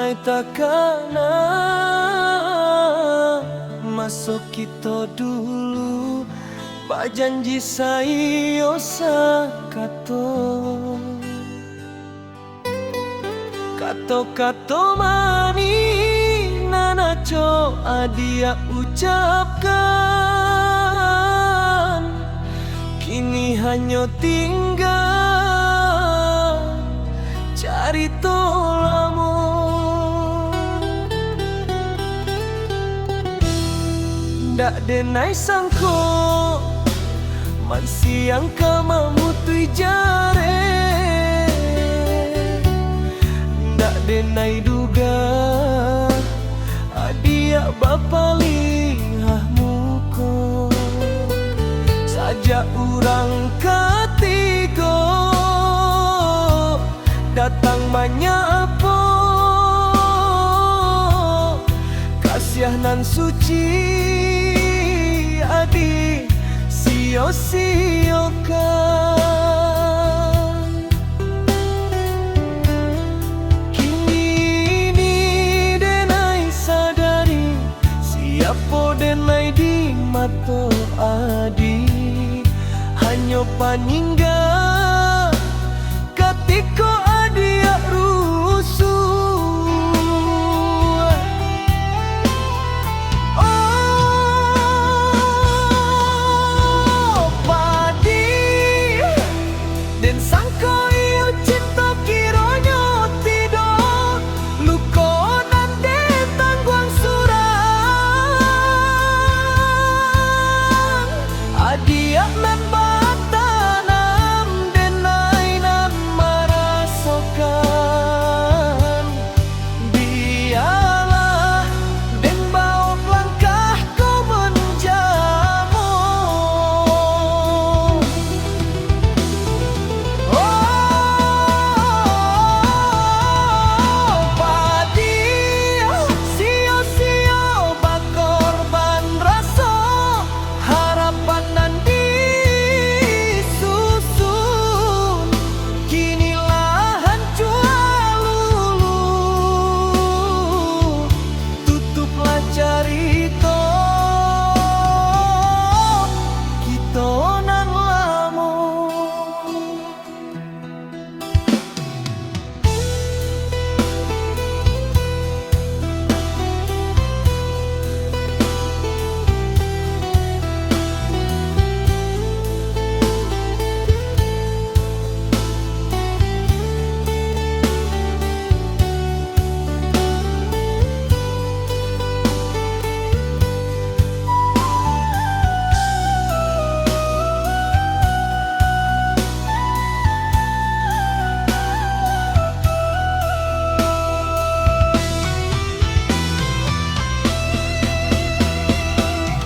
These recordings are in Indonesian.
denai takana masuk kita dulu bajanji sayo sakato kato mani nanaco adia ucapkan kini hanya tinggal cari tolamu. Ndak denai sangko man siang kamamutui jare, ndak denai duga adia bapa lihah muko saja urang ketigo datang menyapa kasihanan suci adi sio-siokan. Kini denai sadari siapa denai di mata adi hanya paningga ketika adia rusuh. Oh padi dan sangko iyo cinta kiranya tidak lukonan de tangguang surang adia membatanam denai nan merasakan biarlah den bawa langkah kau menjamu. Oh padi sio-sio bakorban rasa harapan nan disusun kini lahan lulu tutuplah carita kita nan lamun.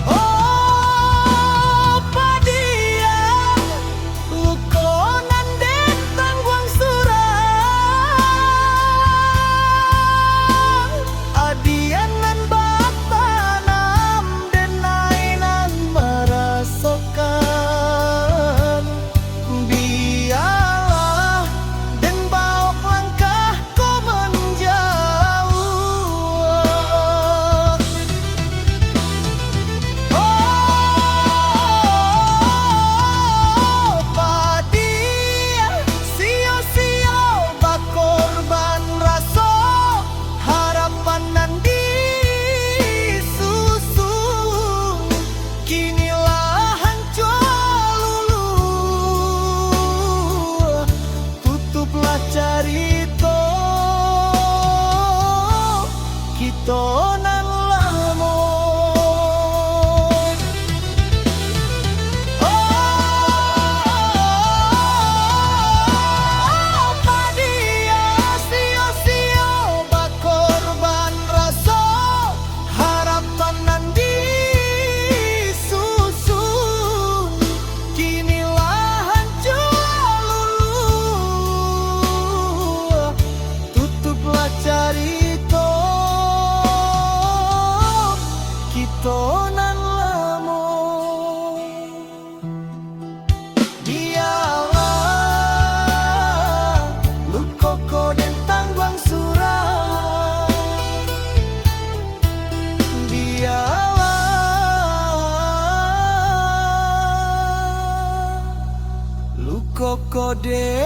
Oh padia lukonan de tangguang surang adian nan batanam denai nan merasakan biarlah den bawa langkah kau menjauh. Oh padi sio-sio bakorban rasa harapan nan disusun kini lahan lulu tutuplah carita kita nan lamun. Oh padia sio-sio bakorban rasa harapan nan disusun kini lahan lulu tutuplah carita kita nan lamun. Biarlah lukoko den tangguang surang Dewa